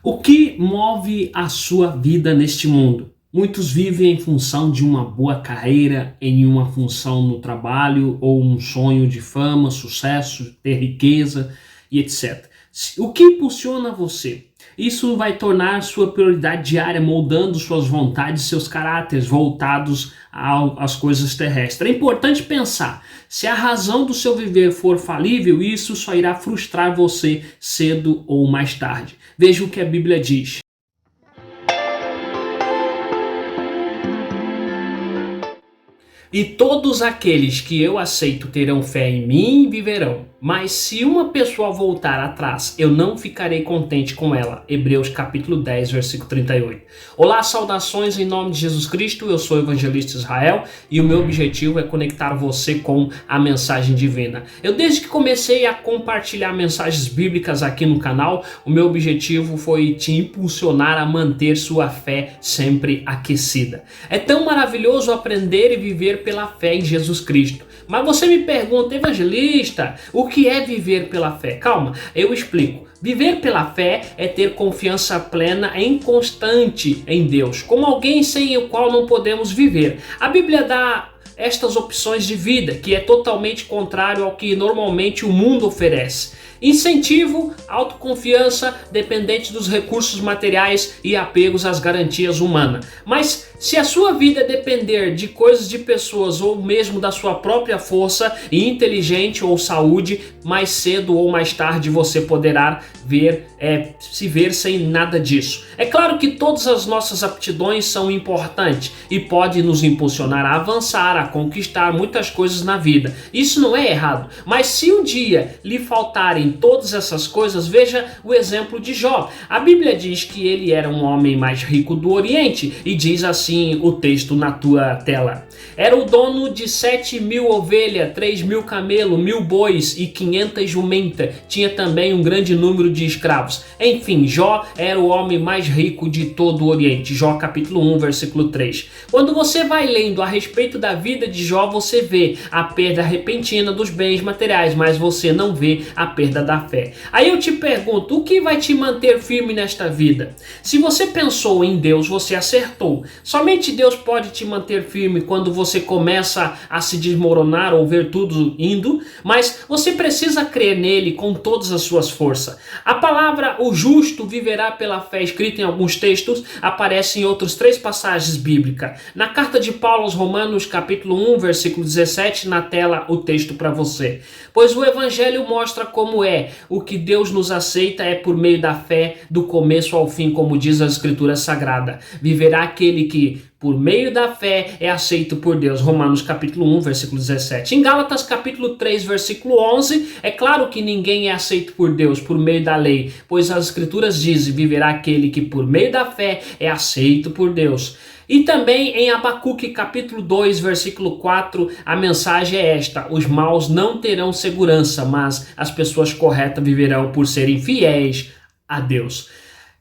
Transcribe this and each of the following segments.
O que move a sua vida neste mundo? Muitos vivem em função de uma boa carreira, em uma função no trabalho ou um sonho de fama, sucesso, ter riqueza e etc. O que impulsiona você? Isso vai tornar sua prioridade diária, moldando suas vontades e seus caráteres voltados às coisas terrestres. É importante pensar, se a razão do seu viver for falível, isso só irá frustrar você cedo ou mais tarde. Veja o que a Bíblia diz. E todos aqueles que eu aceito terão fé em mim e viverão. Mas se uma pessoa voltar atrás, eu não ficarei contente com ela. Hebreus capítulo 10, versículo 38. Olá, saudações em nome de Jesus Cristo. Eu sou o evangelista Israel e o meu objetivo é conectar você com a mensagem divina. Eu desde que comecei a compartilhar mensagens bíblicas aqui no canal, o meu objetivo foi te impulsionar a manter sua fé sempre aquecida. É tão maravilhoso aprender e viver pela fé em Jesus Cristo. Mas você me pergunta, evangelista, o que é viver pela fé? Calma, eu explico. Viver pela fé é ter confiança plena e constante em Deus, como alguém sem o qual não podemos viver. A Bíblia dá estas opções de vida, que é totalmente contrário ao que normalmente o mundo oferece. Incentivo, autoconfiança, dependente dos recursos materiais e apegos às garantias humanas. Mas se a sua vida depender de coisas de pessoas ou mesmo da sua própria força e inteligente ou saúde, mais cedo ou mais tarde você poderá se ver sem nada disso. É claro que todas as nossas aptidões são importantes e podem nos impulsionar a avançar, a conquistar muitas coisas na vida. Isso não é errado, mas se um dia lhe faltarem todas essas coisas, veja o exemplo de Jó. A Bíblia diz que ele era um homem mais rico do Oriente e diz assim o texto na tua tela. Era o dono de 7.000 ovelhas, 3.000 camelos, 1.000 bois e 500 jumentas. Tinha também um grande número de escravos. Enfim, Jó era o homem mais rico de todo o Oriente. Jó capítulo 1, versículo 3. Quando você vai lendo a respeito da vida de Jó, você vê a perda repentina dos bens materiais, mas você não vê a perda da fé. Aí eu te pergunto, o que vai te manter firme nesta vida? Se você pensou em Deus, você acertou. Somente Deus pode te manter firme quando você começa a se desmoronar ou ver tudo indo, mas você precisa crer nele com todas as suas forças. A palavra o justo viverá pela fé, escrita em alguns textos, aparece em outras 3 passagens bíblicas. Na carta de Paulo aos Romanos, capítulo 1, versículo 17, na tela o texto para você. Pois o evangelho mostra como é. O que Deus nos aceita é por meio da fé, do começo ao fim, como diz a Escritura Sagrada. Viverá aquele que, por meio da fé, é aceito por Deus. Romanos capítulo 1, versículo 17. Em Gálatas capítulo 3, versículo 11, é claro que ninguém é aceito por Deus por meio da lei, pois as Escrituras dizem, viverá aquele que por meio da fé é aceito por Deus. E também em Abacuque capítulo 2, versículo 4, a mensagem é esta: os maus não terão segurança, mas as pessoas corretas viverão por serem fiéis a Deus.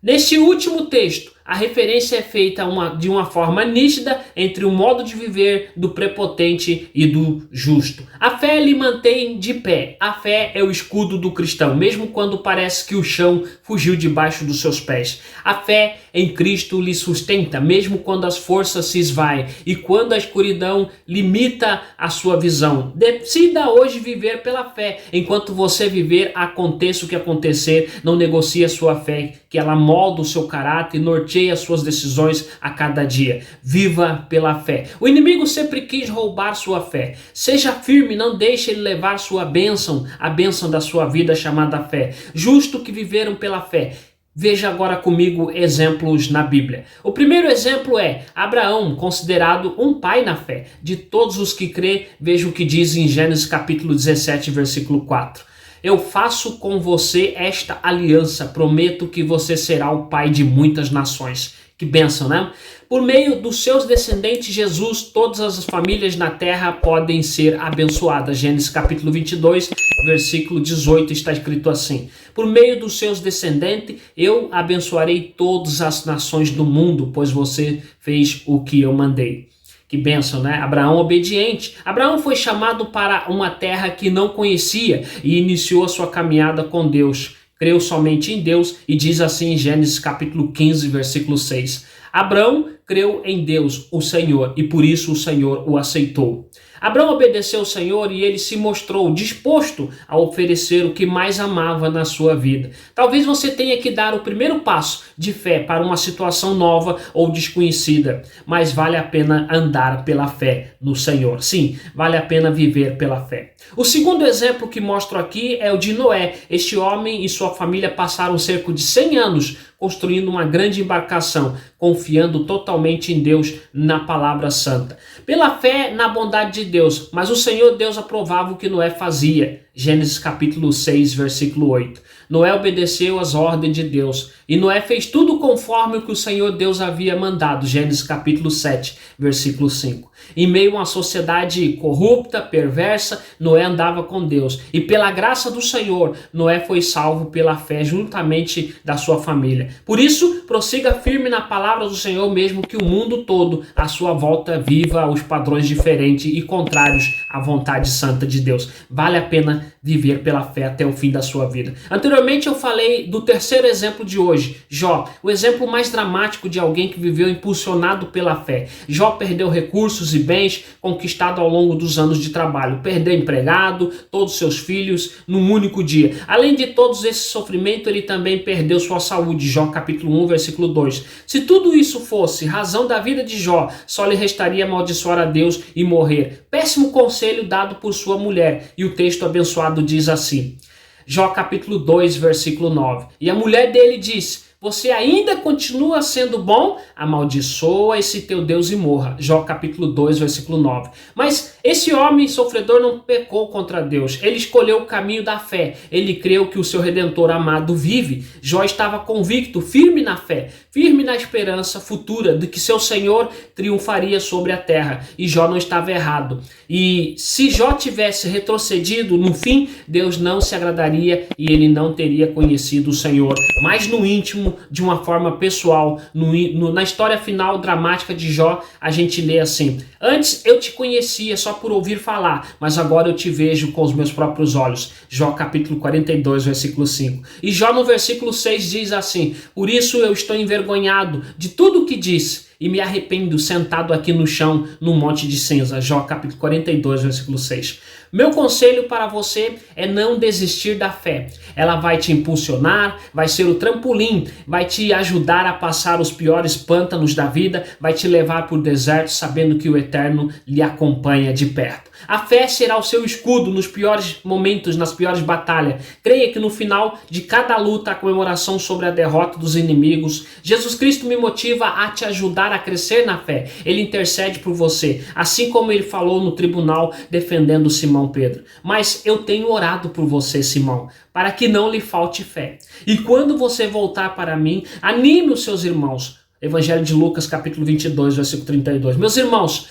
Neste último texto, a referência é feita de uma forma nítida entre o modo de viver do prepotente e do justo. A fé lhe mantém de pé. A fé é o escudo do cristão, mesmo quando parece que o chão fugiu debaixo dos seus pés. A fé em Cristo lhe sustenta, mesmo quando as forças se esvaem e quando a escuridão limita a sua visão. Decida hoje viver pela fé. Enquanto você viver, aconteça o que acontecer, não negocie a sua fé, que ela molda o seu caráter e norteia as suas decisões a cada dia. Viva pela fé. O inimigo sempre quis roubar sua fé. Seja firme, não deixe ele levar sua bênção, a bênção da sua vida chamada fé. Justo que viveram pela fé. Veja agora comigo exemplos na Bíblia. O primeiro exemplo é Abraão, considerado um pai na fé. De todos os que crê, veja o que diz em Gênesis capítulo 17, versículo 4. Eu faço com você esta aliança, prometo que você será o pai de muitas nações. Que bênção, né? Por meio dos seus descendentes, Jesus, todas as famílias na terra podem ser abençoadas. Gênesis capítulo 22, versículo 18, está escrito assim: por meio dos seus descendentes, eu abençoarei todas as nações do mundo, pois você fez o que eu mandei. Que bênção, né? Abraão obediente. Abraão foi chamado para uma terra que não conhecia e iniciou a sua caminhada com Deus. creu somente em Deus e diz assim em Gênesis capítulo 15, versículo 6. Abrão creu em Deus, o Senhor, e por isso o Senhor o aceitou. Abrão obedeceu ao Senhor e ele se mostrou disposto a oferecer o que mais amava na sua vida. Talvez você tenha que dar o primeiro passo de fé para uma situação nova ou desconhecida, mas vale a pena andar pela fé no Senhor. Sim, vale a pena viver pela fé. O segundo exemplo que mostro aqui é o de Noé. Este homem e sua família passaram cerca de 100 anos construindo uma grande embarcação, confiando totalmente em Deus, na palavra santa. Pela fé na bondade de Deus, mas o Senhor Deus aprovava o que Noé fazia. Gênesis capítulo 6, versículo 8. Noé obedeceu às ordens de Deus e Noé fez tudo conforme o que o Senhor Deus havia mandado. Gênesis capítulo 7, versículo 5. Em meio a uma sociedade corrupta, perversa, Noé andava com Deus e pela graça do Senhor, Noé foi salvo pela fé juntamente da sua família. Por isso, prossiga firme na palavra do Senhor, mesmo que o mundo todo à sua volta viva os padrões diferentes e contrários à vontade santa de Deus. Vale a pena viver pela fé até o fim da sua vida. Anteriormente eu falei do terceiro exemplo de hoje, Jó, o exemplo mais dramático de alguém que viveu impulsionado pela fé. Jó perdeu recursos e bens conquistados ao longo dos anos de trabalho, perdeu empregado, todos seus filhos num único dia. Além de todos esse sofrimento, ele também perdeu sua saúde. Jó capítulo 1, versículo 2. Se tudo isso fosse razão da vida de Jó, só lhe restaria amaldiçoar a Deus e morrer. Péssimo conselho dado por sua mulher. E o texto abençoado diz assim, Jó capítulo 2, versículo 9. E a mulher dele disse, você ainda continua sendo bom? Amaldiçoa esse teu Deus e morra. Jó capítulo 2, versículo 9. Mas esse homem sofredor não pecou contra Deus. Ele escolheu o caminho da fé. Ele creu que o seu Redentor amado vive. Jó estava convicto, firme na fé, firme na esperança futura de que seu Senhor triunfaria sobre a terra. E Jó não estava errado. E se Jó tivesse retrocedido, no fim, Deus não se agradaria e ele não teria conhecido o Senhor. Mas no íntimo, de uma forma pessoal, na história final dramática de Jó, a gente lê assim, antes eu te conhecia só por ouvir falar, mas agora eu te vejo com os meus próprios olhos. Jó capítulo 42, versículo 5. E Jó no versículo 6 diz assim, por isso eu estou envergonhado de tudo o que disse e me arrependo sentado aqui no chão, num monte de cinza. Jó capítulo 42, versículo 6. Meu conselho para você é não desistir da fé. Ela vai te impulsionar, vai ser o trampolim, vai te ajudar a passar os piores pântanos da vida, vai te levar para o deserto sabendo que o Eterno lhe acompanha de perto. A fé será o seu escudo nos piores momentos, nas piores batalhas. Creia que no final de cada luta, a comemoração sobre a derrota dos inimigos, Jesus Cristo me motiva a te ajudar a crescer na fé. Ele intercede por você, assim como ele falou no tribunal defendendo Simão Pedro. Mas eu tenho orado por você, Simão, para que não lhe falte fé. E quando você voltar para mim, anime os seus irmãos. Evangelho de Lucas, capítulo 22, versículo 32. Meus irmãos,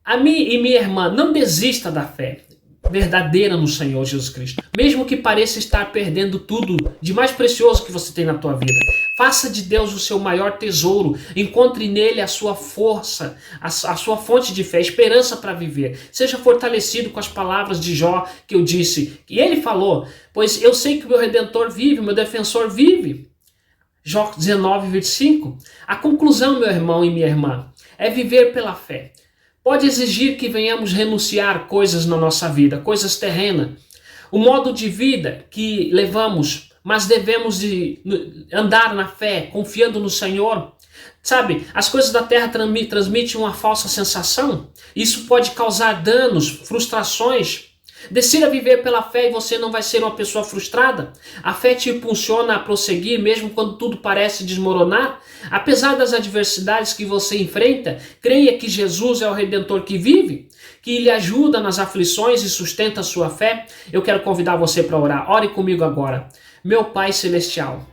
a mim e minha irmã, não desista da fé verdadeira no Senhor Jesus Cristo. Mesmo que pareça estar perdendo tudo de mais precioso que você tem na tua vida. Faça de Deus o seu maior tesouro. Encontre nele a sua força, a sua fonte de fé, esperança para viver. Seja fortalecido com as palavras de Jó que eu disse. E ele falou, pois eu sei que o meu Redentor vive, o meu defensor vive. Jó 19, 25. A conclusão, meu irmão e minha irmã, é viver pela fé. Pode exigir que venhamos renunciar coisas na nossa vida, coisas terrenas. O modo de vida que levamos, mas devemos de andar na fé, confiando no Senhor. Sabe, as coisas da terra transmitem uma falsa sensação. Isso pode causar danos, frustrações. Decida viver pela fé e você não vai ser uma pessoa frustrada. A fé te impulsiona a prosseguir mesmo quando tudo parece desmoronar. Apesar das adversidades que você enfrenta, creia que Jesus é o Redentor que vive, que lhe ajuda nas aflições e sustenta a sua fé. Eu quero convidar você para orar. Ore comigo agora. Meu Pai Celestial,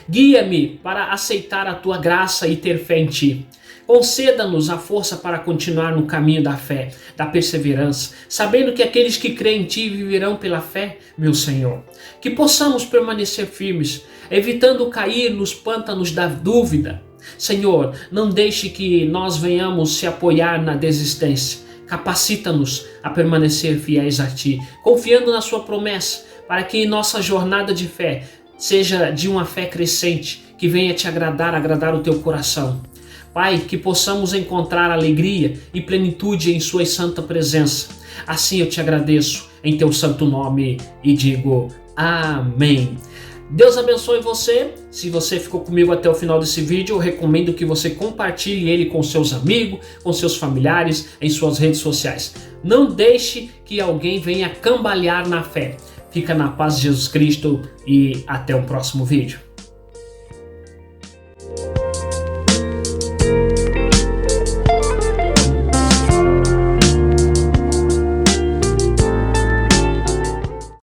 guia-me para aceitar a tua graça e ter fé em ti. Conceda-nos a força para continuar no caminho da fé, da perseverança, sabendo que aqueles que creem em ti viverão pela fé, meu Senhor. Que possamos permanecer firmes, evitando cair nos pântanos da dúvida. Senhor, não deixe que nós venhamos se apoiar na desistência. Capacita-nos a permanecer fiéis a ti, confiando na sua promessa, para que nossa jornada de fé seja de uma fé crescente, que venha te agradar o teu coração. Pai, que possamos encontrar alegria e plenitude em sua santa presença. Assim eu te agradeço em teu santo nome e digo amém. Deus abençoe você. Se você ficou comigo até o final desse vídeo, eu recomendo que você compartilhe ele com seus amigos, com seus familiares, em suas redes sociais. Não deixe que alguém venha cambalear na fé. Fica na paz de Jesus Cristo e até o próximo vídeo.